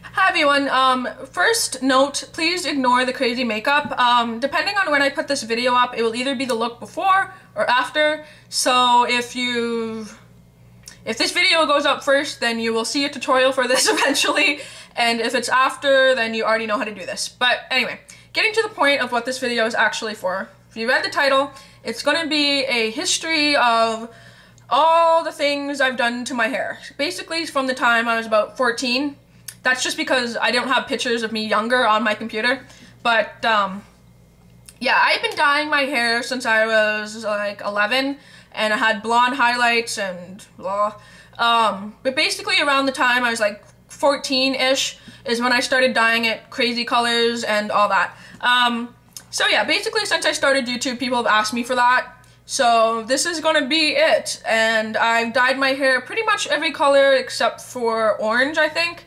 Hi everyone. First note, please ignore the crazy makeup. Depending on when I put this video up, it will either be the look before or after. So if this video goes up first, then you will see a tutorial for this eventually. And if it's after, then you already know how to do this. But anyway, getting to the point of what this video is actually for. If you read the title, it's going to be a history of all the things I've done to my hair. Basically from the time I was about 14. That's just because I don't have pictures of me younger on my computer. But, yeah, I've been dyeing my hair since I was, like, 11. And I had blonde highlights and blah. But basically around the time I was, like, 14-ish is when I started dyeing it crazy colors and all that. So, yeah, basically since I started YouTube, people have asked me for that. So this is gonna be it. And I've dyed my hair pretty much every color except for orange, I think.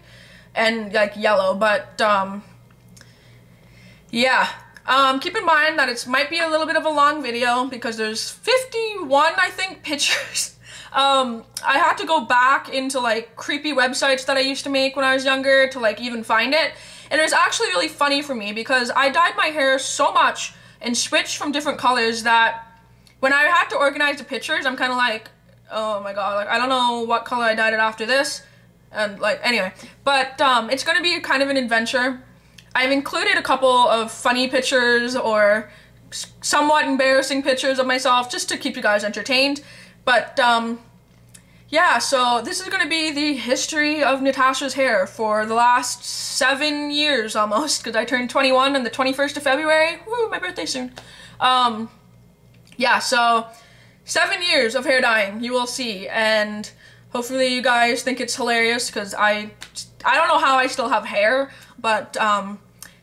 And like yellow, but yeah. Keep in mind that it might be a little bit of a long video because there's 51, I think, pictures. I had to go back into like creepy websites that I used to make when I was younger to like even find it. And it was actually really funny for me because I dyed my hair so much and switched from different colors that when I had to organize the pictures, I'm kind of like, oh my god, like I don't know what color I dyed it after this. And like, anyway, but it's going to be kind of an adventure. I've included a couple of funny pictures or somewhat embarrassing pictures of myself just to keep you guys entertained. But yeah, so this is going to be the history of Natasha's hair for the last 7 years almost, because I turned 21 on the 21st of February. Woo, my birthday soon. Yeah, so 7 years of hair dyeing, you will see, and hopefully you guys think it's hilarious because I don't know how I still have hair, but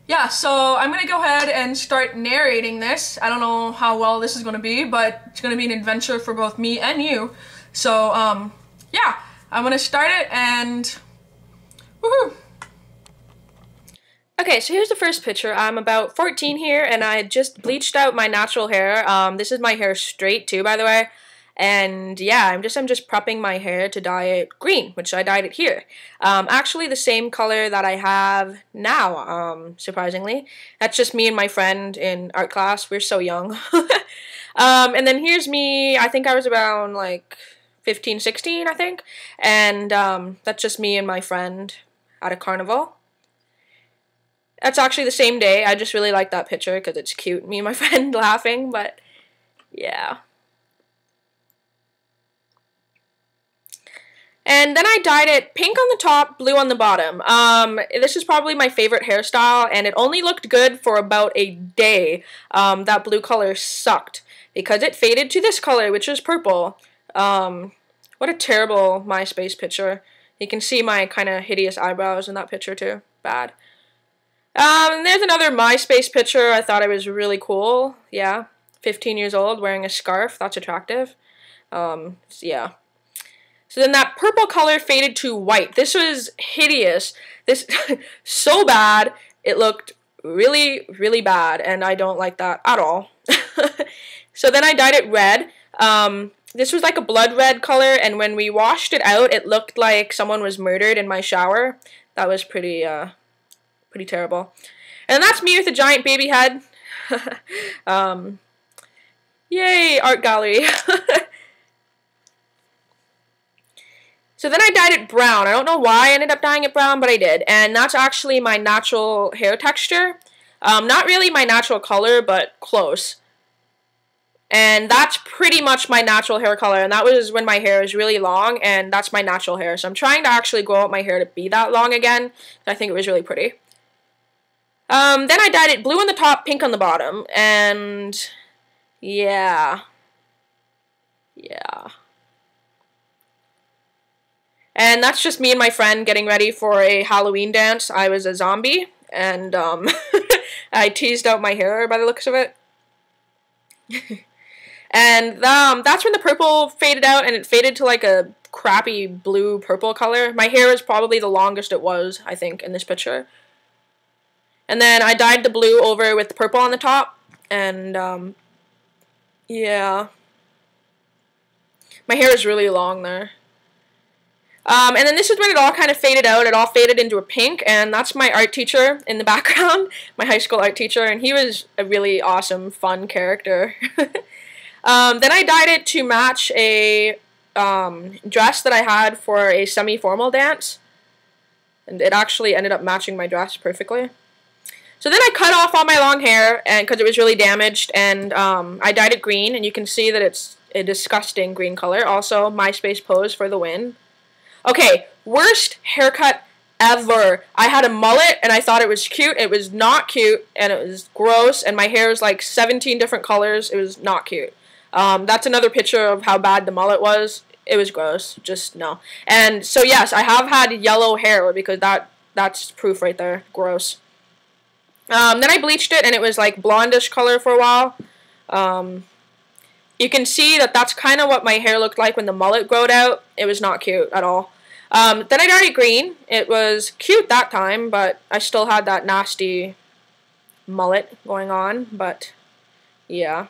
yeah, so I'm gonna go ahead and start narrating this. I don't know how well this is gonna be, but it's gonna be an adventure for both me and you. So yeah, I'm gonna start it and woohoo! Okay, so here's the first picture. I'm about 14 here, and I just bleached out my natural hair. This is my hair straight too, by the way. And yeah, I'm just prepping my hair to dye it green, which I dyed it here. Actually the same color that I have now, surprisingly. That's just me and my friend in art class. We're so young. And then here's me, I think I was around like 15, 16, I think. And that's just me and my friend at a carnival. That's actually the same day. I just really like that picture because it's cute. Me and my friend laughing, but yeah. And then I dyed it pink on the top, blue on the bottom. This is probably my favorite hairstyle, and it only looked good for about a day. That blue color sucked because it faded to this color, which is purple. What a terrible MySpace picture. You can see my kind of hideous eyebrows in that picture too. Bad. There's another MySpace picture. I thought it was really cool. Yeah, 15 years old, wearing a scarf. That's attractive. Yeah. So then that purple color faded to white. This was hideous. This so bad. It looked really, really bad, and I don't like that at all. So then I dyed it red. This was like a blood red color, and when we washed it out, it looked like someone was murdered in my shower. That was pretty terrible. And that's me with a giant baby head. Yay, art gallery. So then I dyed it brown. I don't know why I ended up dyeing it brown, but I did. And that's actually my natural hair texture. Not really my natural color, but close. And that's pretty much my natural hair color. And that was when my hair is really long, and that's my natural hair. So I'm trying to actually grow out my hair to be that long again. I think it was really pretty. Then I dyed it blue on the top, pink on the bottom. And yeah. Yeah. And that's just me and my friend getting ready for a Halloween dance. I was a zombie, and I teased out my hair by the looks of it. And that's when the purple faded out, and it faded to like a crappy blue-purple color. My hair is probably the longest it was, I think, in this picture. And then I dyed the blue over with the purple on the top, and yeah. My hair is really long there. And then this is when it all kind of faded out. It all faded into a pink, and that's my art teacher in the background, my high school art teacher, and he was a really awesome, fun character. Then I dyed it to match a dress that I had for a semi-formal dance, and it actually ended up matching my dress perfectly. So then I cut off all my long hair, and because it was really damaged, and I dyed it green, and you can see that it's a disgusting green color. Also, MySpace pose for the win. Okay, worst haircut ever. I had a mullet, and I thought it was cute. It was not cute, and it was gross, and my hair is like 17 different colors. It was not cute. That's another picture of how bad the mullet was. It was gross. Just no. And so, yes, I have had yellow hair, because that's proof right there. Gross. Then I bleached it, and it was like blondish color for a while. You can see that that's kind of what my hair looked like when the mullet growed out. It was not cute at all. Then I dyed it green. It was cute that time, but I still had that nasty mullet going on, but yeah.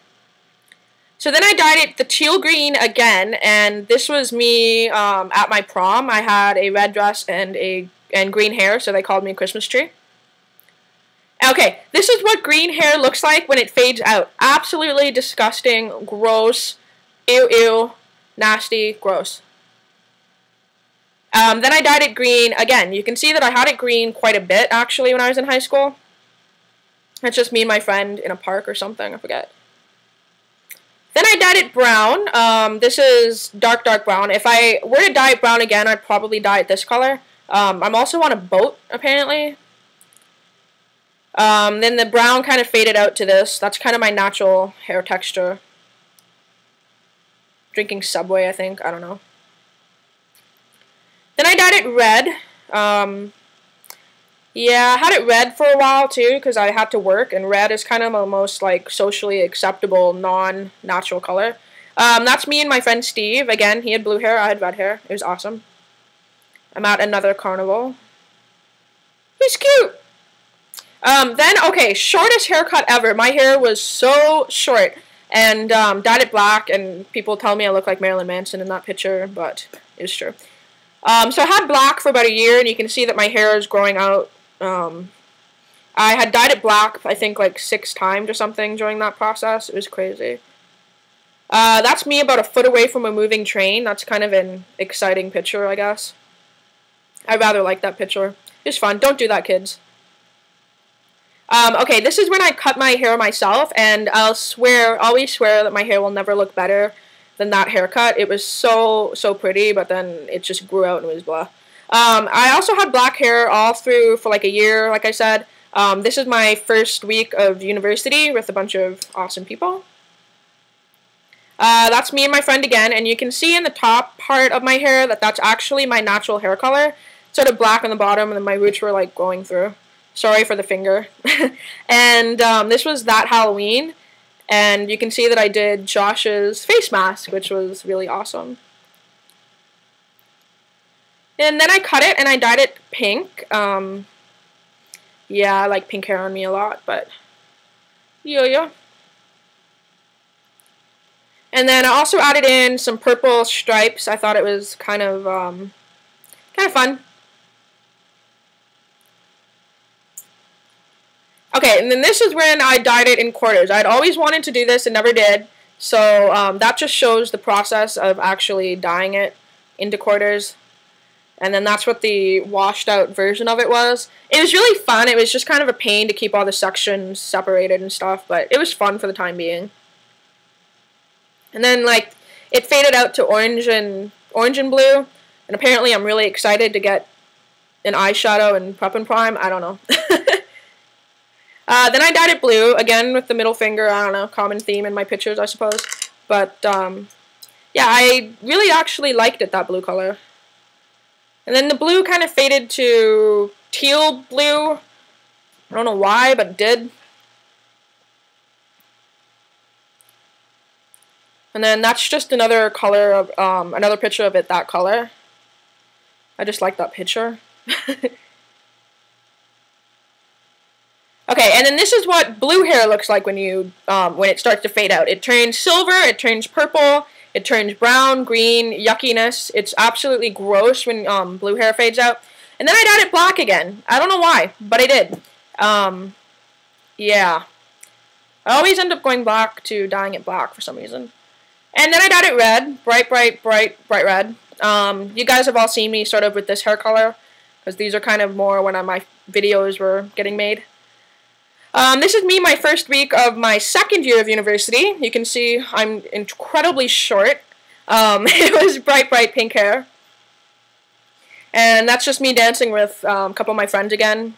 So then I dyed it the teal green again, and this was me at my prom. I had a red dress and green hair, so they called me a Christmas tree. Okay, this is what green hair looks like when it fades out. Absolutely disgusting, gross, ew, ew, nasty, gross. Then I dyed it green again. You can see that I had it green quite a bit, actually, when I was in high school. It's just me and my friend in a park or something, I forget. Then I dyed it brown. This is dark, dark brown. If I were to dye it brown again, I'd probably dye it this color. I'm also on a boat, apparently. Then the brown kind of faded out to this. That's kind of my natural hair texture. Drinking Subway, I think. I don't know. Then I dyed it red. Yeah, I had it red for a while, too, because I had to work, and red is kind of the most, like, socially acceptable, non-natural color. That's me and my friend Steve. Again, he had blue hair, I had red hair. It was awesome. I'm at another carnival. He's cute! Then, okay, shortest haircut ever. My hair was so short, and dyed it black, and people tell me I look like Marilyn Manson in that picture, but it's true. So I had black for about a year, and you can see that my hair is growing out. I had dyed it black, I think, like 6 times or something during that process. It was crazy. That's me about a foot away from a moving train. That's kind of an exciting picture, I guess. I rather like that picture. It's fun. Don't do that, kids. Okay, this is when I cut my hair myself, and I'll always swear that my hair will never look better than that haircut. It was so pretty, but then it just grew out and it was blah. I also had black hair all through for like a year, like I said. This is my first week of university with a bunch of awesome people. That's me and my friend again, and you can see in the top part of my hair that that's actually my natural hair color. Sort of black on the bottom, and then my roots were like going through. Sorry for the finger. And this was that Halloween, and you can see that I did Josh's face mask, which was really awesome. And then I cut it, and I dyed it pink. Yeah, I like pink hair on me a lot, but yeah. And then I also added in some purple stripes. I thought it was kind of fun. Okay, and then this is when I dyed it in quarters. I'd always wanted to do this and never did. So that just shows the process of actually dyeing it into quarters. And then that's what the washed out version of it was. It was really fun. It was just kind of a pain to keep all the sections separated and stuff, but it was fun for the time being. And then like it faded out to orange and blue. And apparently I'm really excited to get an eyeshadow in Prep and Prime. I don't know. Then I dyed it blue, again with the middle finger. I don't know, common theme in my pictures, I suppose. But, yeah, I really actually liked it, that blue color. And then the blue kind of faded to teal blue. I don't know why, but it did. And then that's just another color of, another picture of it that color. I just like that picture. Okay, and then this is what blue hair looks like when you when it starts to fade out. It turns silver, it turns purple, It turns brown, green, yuckiness. It's absolutely gross when blue hair fades out. And then I dyed it black again. I don't know why, but I did. Yeah. I always end up going back to dyeing it black for some reason. And then I dyed it red. Bright red. You guys have all seen me sort of with this hair color, because these are kind of more when my videos were getting made. This is me my first week of my second year of university. You can see I'm incredibly short. It was bright pink hair. And that's just me dancing with a couple of my friends again.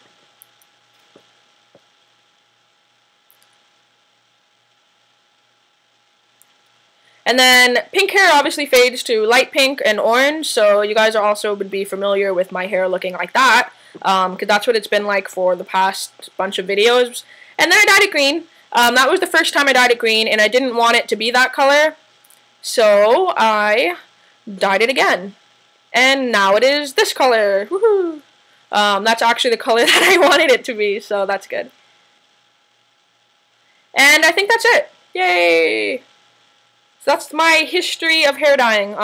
And then pink hair obviously fades to light pink and orange, so you guys are also would be familiar with my hair looking like that, because that's what it's been like for the past bunch of videos. And then I dyed it green. That was the first time I dyed it green, and I didn't want it to be that color, so I dyed it again. And now it is this color. Woohoo! That's actually the color that I wanted it to be, so that's good. And I think that's it. Yay! So that's my history of hair dyeing.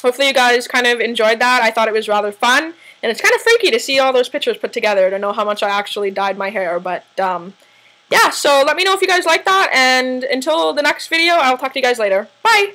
Hopefully you guys kind of enjoyed that. I thought it was rather fun. And it's kind of freaky to see all those pictures put together to know how much I actually dyed my hair. But, yeah, so let me know if you guys like that. And until the next video, I'll talk to you guys later. Bye!